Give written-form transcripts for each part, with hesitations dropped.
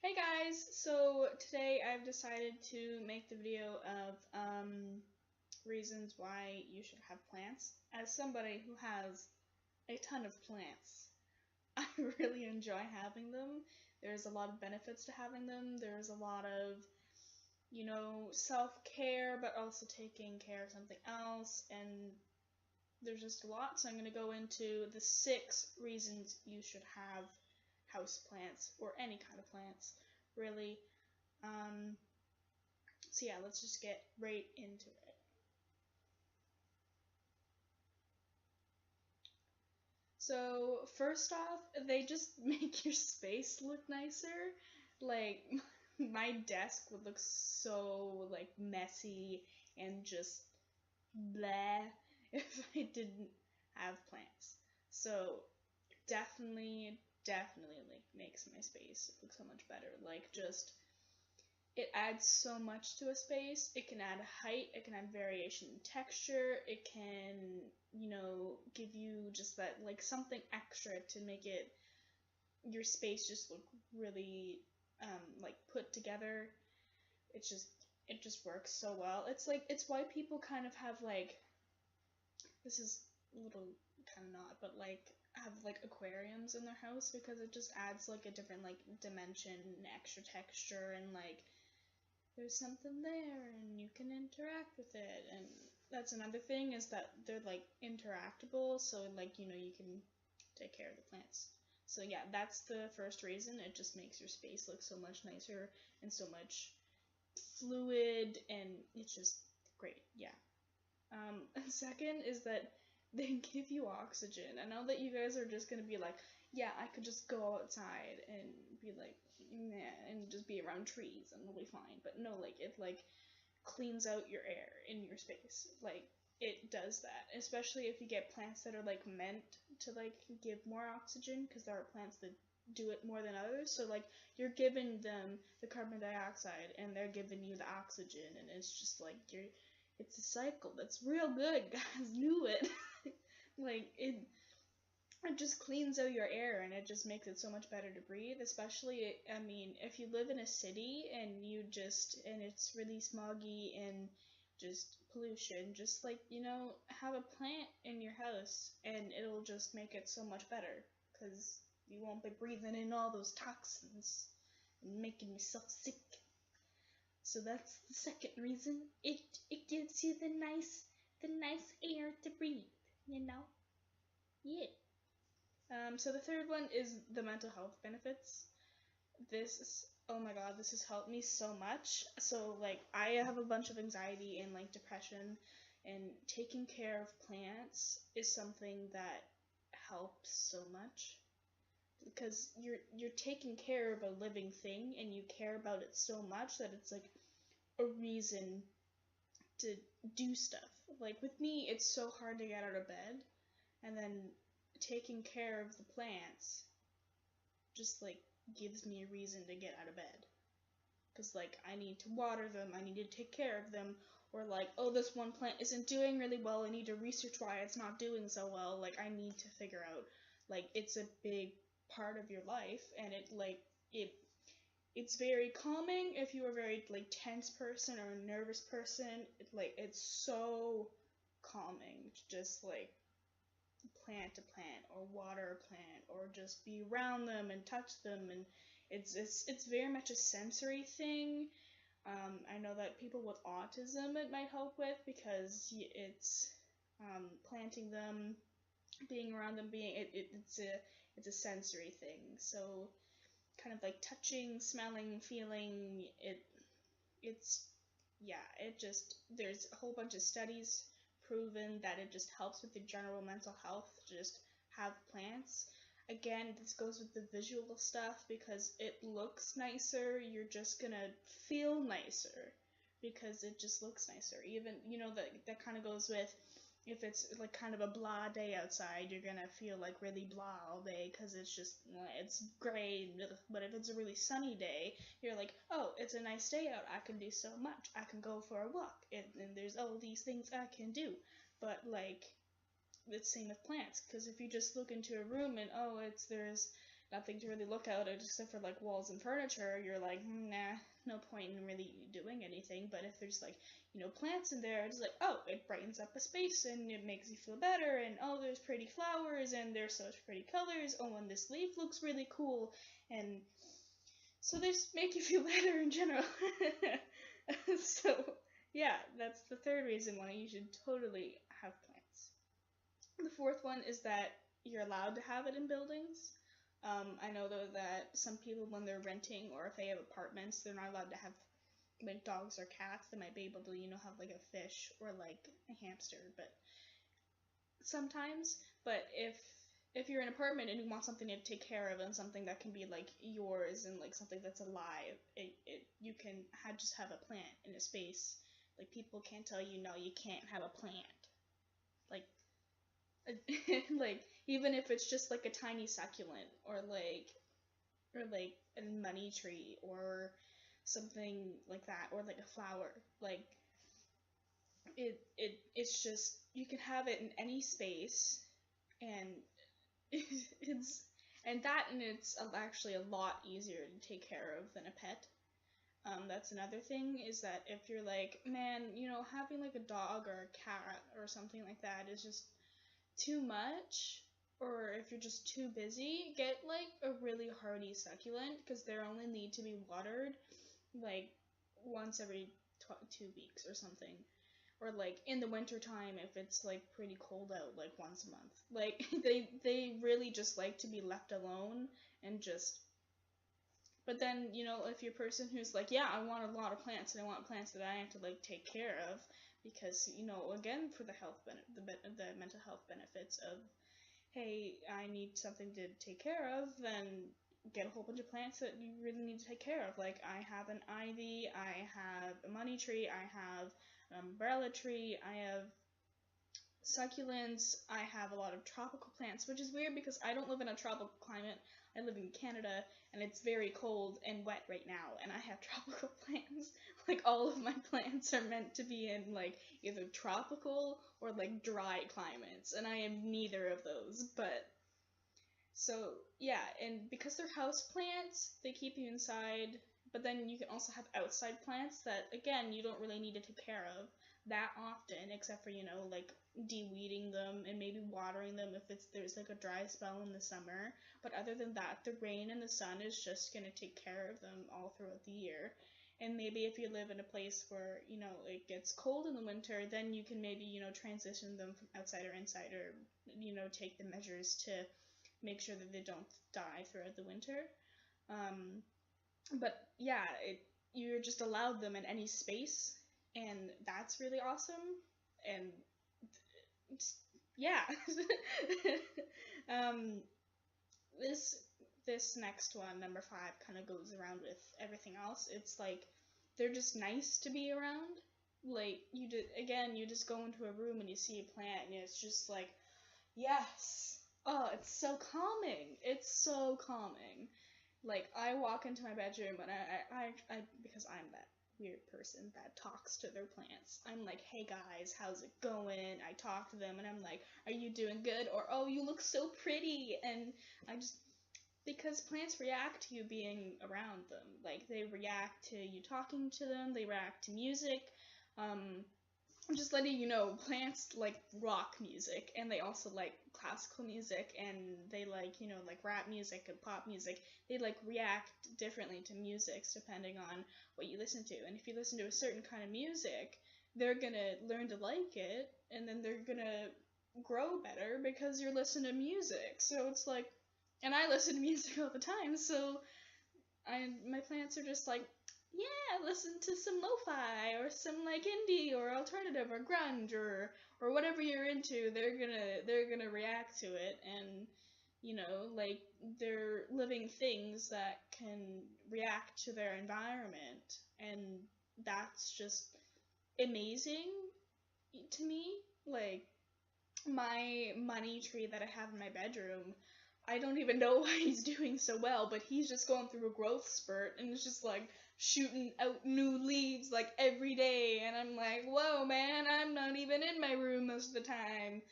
Hey guys! So today I've decided to make the video of reasons why you should have plants. As somebody who has a ton of plants, I really enjoy having them. There's a lot of benefits to having them. There's a lot of, self-care, but also taking care of something else, and there's just a lot. So I'm going to go into the 6 reasons you should have house plants or any kind of plants, really. Um, so yeah, let's just get right into it. So first off, they just make your space look nicer. Like my desk would look so like messy and just bleh if I didn't have plants. So definitely like makes my space look so much better. Like just it adds so much to a space. It can add height, it can add variation in texture, it can, give you just that like something extra to make it your space just look really like put together. It just works so well. It's why people kind of have like this is a little kind of not, but like have like aquariums in their house because it just adds like a different like dimension, extra texture, and like there's something there and you can interact with it. And that's another thing is that they're like interactable, so like you can take care of the plants. So yeah, that's the first reason. It just makes your space look so much nicer and so much fluid, and it's just great. Yeah. And second is that they give you oxygen. I know that you guys are just gonna be like, yeah, I could just go outside and be like, nah, and just be around trees and it'll be fine. But no, like it like cleans out your air in your space. Like it does that, especially if you get plants that are like meant to like give more oxygen, because there are plants that do it more than others. So like you're giving them the carbon dioxide and they're giving you the oxygen, and it's just like it's a cycle that's real good. Guys, knew it. Like it just cleans out your air and it just makes it so much better to breathe. Especially, I mean, if you live in a city and it's really smoggy and just pollution, just like have a plant in your house and it'll just make it so much better because you won't be breathing in all those toxins and making yourself sick. So that's the second reason. It gives you the nice air to breathe, you know? Yeah. So the third one is the mental health benefits. Oh my god, this has helped me so much. So like I have a bunch of anxiety and like depression, and taking care of plants is something that helps so much because you're taking care of a living thing and you care about it so much that it's like a reason to do stuff. Like with me, it's so hard to get out of bed, and then taking care of the plants just like gives me a reason to get out of bed. Cause like I need to water them, I need to take care of them, or like, oh, this one plant isn't doing really well, I need to research why it's not doing so well. Like I need to figure out, like it's a big part of your life, and it's very calming if you're a very like tense person or a nervous person. It's so calming to just like plant a plant or water a plant or just be around them and touch them, and it's very much a sensory thing. I know that people with autism it might help with because it's planting them, being around them, it's a sensory thing. So kind of like touching, smelling, feeling it's yeah, it just there's a whole bunch of studies proven that it just helps with the general mental health to just have plants. Again, this goes with the visual stuff because it looks nicer, you're just gonna feel nicer because it just looks nicer. Even that kind of goes with if it's like kind of a blah day outside, you're gonna feel like really blah all day because it's gray. But if it's a really sunny day, you're like, oh, it's a nice day out, I can do so much, I can go for a walk, and there's all these things I can do. But like it's same with plants, because if you just look into a room and there's nothing to really look at except for like walls and furniture, you're like, nah, no point in really doing anything. But if there's like, plants in there, it's like, oh, it brightens up a space and it makes you feel better. And oh, there's pretty flowers and there's such pretty colors. Oh, and this leaf looks really cool. And so they just make you feel better in general. So yeah, that's the third reason why you should totally have plants. The fourth one is that you're allowed to have it in buildings. I know though that some people, when they're renting or if they have apartments, they're not allowed to have like dogs or cats. They might be able to, have like a fish or like a hamster, but sometimes. But if you're in an apartment and you want something to take care of and something that can be like yours and like something that's alive, you can just have a plant in a space. Like people can't tell you no, you can't have a plant. Like like even if it's just like a tiny succulent or like a money tree or something like that, or like a flower, like it's just, you can have it in any space, and it's actually a lot easier to take care of than a pet. That's another thing, is that if you're like, man, having like a dog or a cat or something like that is just too much, or if you're just too busy, get like a really hardy succulent, because they only need to be watered like once every 2 weeks or something. Or like in the winter time, if it's like pretty cold out, like once a month. Like they really just like to be left alone and just. But then, if you're a person who's like, yeah, I want a lot of plants and I want plants that I have to like take care of, because again, for the the mental health benefits of, hey, I need something to take care of, then get a whole bunch of plants that you really need to take care of. Like I have an ivy, I have a money tree, I have an umbrella tree, I have succulents, I have a lot of tropical plants, which is weird because I don't live in a tropical climate. I live in Canada, and it's very cold and wet right now, and I have tropical plants. Like, all of my plants are meant to be in, like, either tropical or, like, dry climates, and I am neither of those, but... So, yeah, and because they're house plants, they keep you inside, but then you can also have outside plants that, again, you don't really need to take care of that often, except for, like de-weeding them and maybe watering them if there's like a dry spell in the summer. But other than that, the rain and the sun is just going to take care of them all throughout the year. And maybe if you live in a place where, it gets cold in the winter, then you can maybe, transition them from outside or inside, or, take the measures to make sure that they don't die throughout the winter. But yeah, you're just allowed them in any space, and that's really awesome. And yeah. This next one, number 5, kind of goes around with everything else. It's like they're just nice to be around. Like you just go into a room and you see a plant and it's just like, yes. Oh, it's so calming. It's so calming. Like I walk into my bedroom and I because I'm that weird person that talks to their plants. I'm like, hey guys, how's it going? I talk to them and I'm like, are you doing good? Or, oh, you look so pretty. And because plants react to you being around them. Like they react to you talking to them, they react to music. Just letting you know, plants like rock music, and they also like classical music, and they like, like rap music and pop music. They like react differently to music depending on what you listen to. And if you listen to a certain kind of music, they're gonna learn to like it, and then they're gonna grow better because you're listening to music. So it's like, and I listen to music all the time, so my plants are just like, yeah, listen to some lo-fi or some like indie or alternative or grunge or whatever you're into. They're gonna react to it, and like they're living things that can react to their environment, and that's just amazing to me. Like my money tree that I have in my bedroom, I don't even know why he's doing so well, but he's just going through a growth spurt and it's just like shooting out new leaves like every day, and I'm like, whoa man, I'm not even in my room most of the time.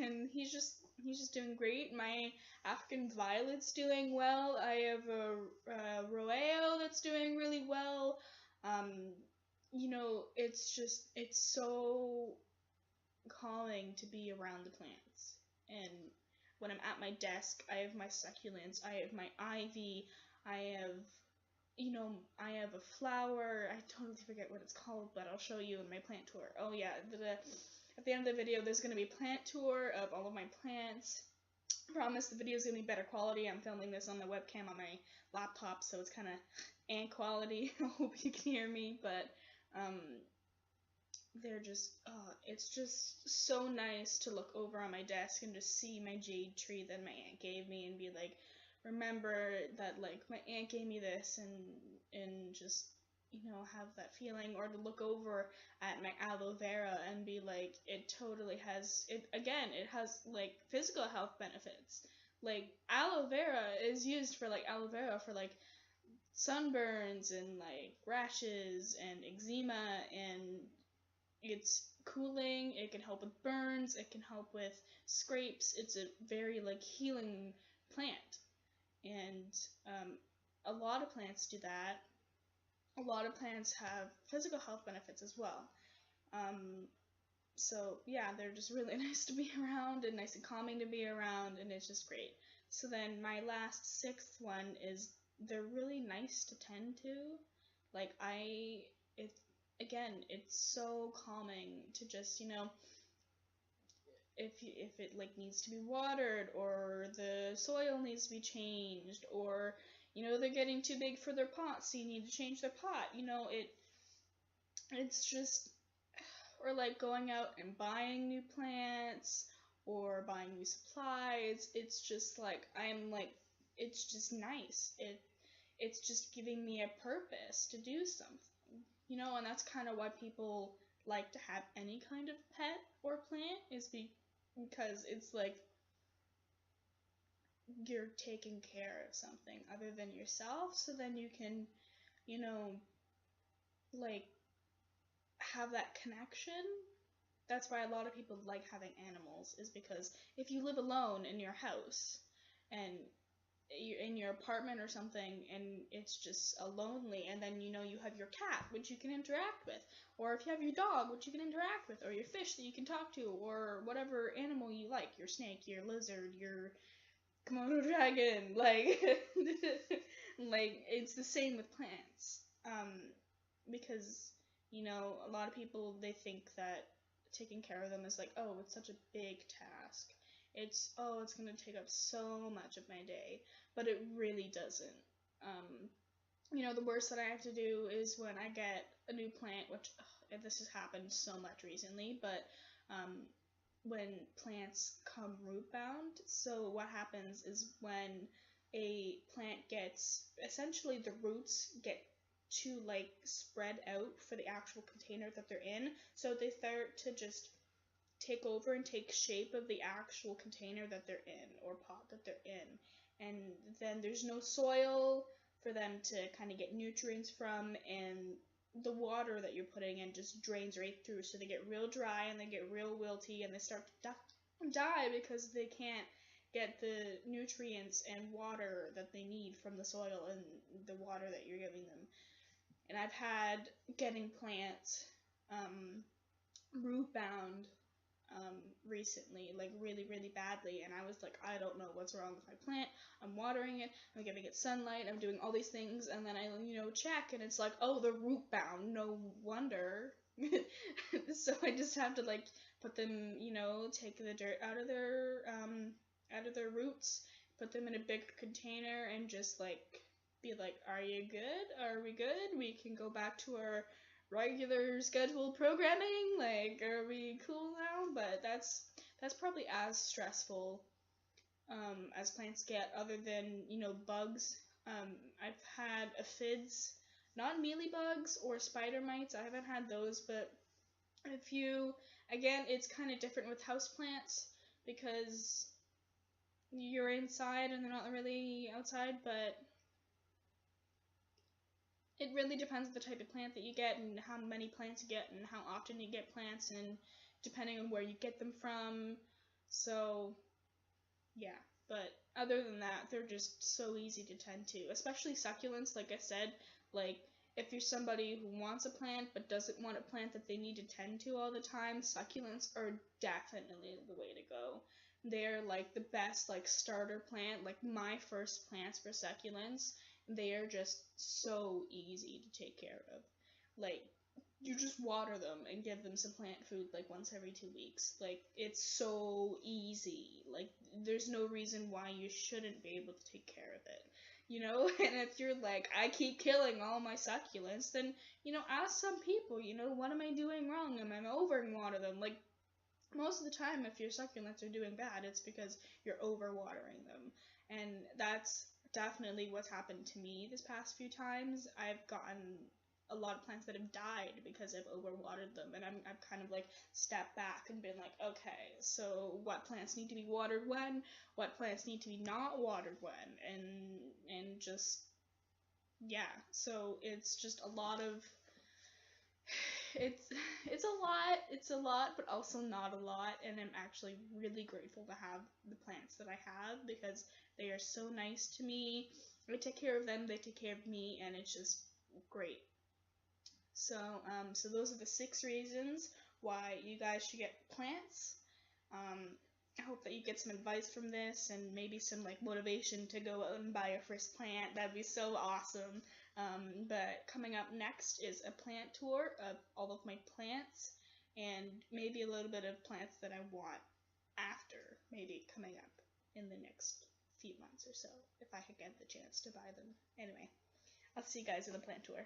and he's just doing great. My African violet's doing well. I have a roeo that's doing really well. You know, it's so calming to be around the plants. And when I'm at my desk, I have my succulents, I have my ivy, I have, you know, I have a flower. I totally forget what it's called, but I'll show you in my plant tour. Oh yeah, at the end of the video, there's going to be a plant tour of all of my plants. I promise the video is going to be better quality. I'm filming this on the webcam on my laptop, so it's kind of ant quality. I hope you can hear me, but they're just, it's just so nice to look over on my desk and just see my jade tree that my aunt gave me and be like, remember that, like, my aunt gave me this, and just, you know, have that feeling. Or to look over at my aloe vera and be like, it totally has, it has, like, physical health benefits. Like, aloe vera is used for, like, aloe vera for, like, sunburns and, like, rashes and eczema, and it's cooling, it can help with burns, it can help with scrapes. It's a very, like, healing plant. And a lot of plants do that. A lot of plants have physical health benefits as well. So yeah, they're just really nice to be around and nice and calming to be around, and it's just great. So then my last, sixth one is they're really nice to tend to. Like, it's so calming to just, you know, if it like needs to be watered, or the soil needs to be changed, or, you know, they're getting too big for their pot, so you need to change their pot. You know, it's just, or like going out and buying new plants or buying new supplies. It's just like, it's just nice. It's just giving me a purpose to do something, you know. And that's kind of why people like to have any kind of pet or plant, is because it's like you're taking care of something other than yourself, so then you can, you know, like, have that connection. That's why a lot of people like having animals, is because if you live alone in your house and you're in your apartment or something, and it's just lonely, and then, you know, you have your cat, which you can interact with, or if you have your dog, which you can interact with, or your fish that you can talk to, or whatever animal you like, your snake, your lizard, your Komodo dragon, like, like, it's the same with plants. Because, you know, a lot of people, they think that taking care of them is like, oh, it's such a big task. It's gonna take up so much of my day, but it really doesn't. You know, the worst that I have to do is when I get a new plant, which this has happened so much recently, but when plants come root bound. So what happens is when a plant gets, essentially the roots get to, like, spread out for the actual container that they're in, so they start to just take over and take shape of the actual container that they're in, or pot that they're in, and then there's no soil for them to kind of get nutrients from, and the water that you're putting in just drains right through, so they get real dry and they get real wilty, and they start to die because they can't get the nutrients and water that they need from the soil and the water that you're giving them. And I've had getting plants root bound recently, like, really, really badly, and I was like, I don't know what's wrong with my plant. I'm watering it, I'm giving it sunlight, I'm doing all these things, and then I, you know, check, and it's like, oh, they're root bound, no wonder. So I just have to, like, put them, you know, take the dirt out of their roots, put them in a big container, and just, like, be like, are you good? Are we good? We can go back to our regular scheduled programming, like, are we cool now? But that's probably as stressful as plants get, other than, you know, bugs. I've had aphids, not mealybugs or spider mites, I haven't had those, but a few. Again, it's kind of different with houseplants because you're inside and they're not really outside, but it really depends on the type of plant that you get and how many plants you get and how often you get plants, and depending on where you get them from. So yeah, but other than that, they're just so easy to tend to, especially succulents. Like I said, like if you're somebody who wants a plant but doesn't want a plant that they need to tend to all the time, succulents are definitely the way to go. They're like the best like starter plant, like my first plants for succulents. They are just so easy to take care of. Like you just water them and give them some plant food like once every 2 weeks. Like it's so easy. Like there's no reason why you shouldn't be able to take care of it. You know, and if you're like, I keep killing all my succulents, then, ask some people, what am I doing wrong? Am I overwater them? Like, most of the time, if your succulents are doing bad, it's because you're overwatering them. And that's definitely what's happened to me this past few times. I've gotten a lot of plants that have died because I've overwatered them, and I've kind of like stepped back and been like, okay, so what plants need to be watered when, what plants need to be not watered when, and just yeah. So it's just a lot of it's a lot, but also not a lot, and I'm actually really grateful to have the plants that I have because they are so nice to me. I take care of them, they take care of me, and it's just great. So those are the 6 reasons why you guys should get plants. I hope that you get some advice from this and maybe some like motivation to go out and buy your first plant. That'd be so awesome. But coming up next is a plant tour of all of my plants and maybe a little bit of plants that I want after, maybe coming up in the next few months or so, if I could get the chance to buy them. Anyway, I'll see you guys in the plant tour.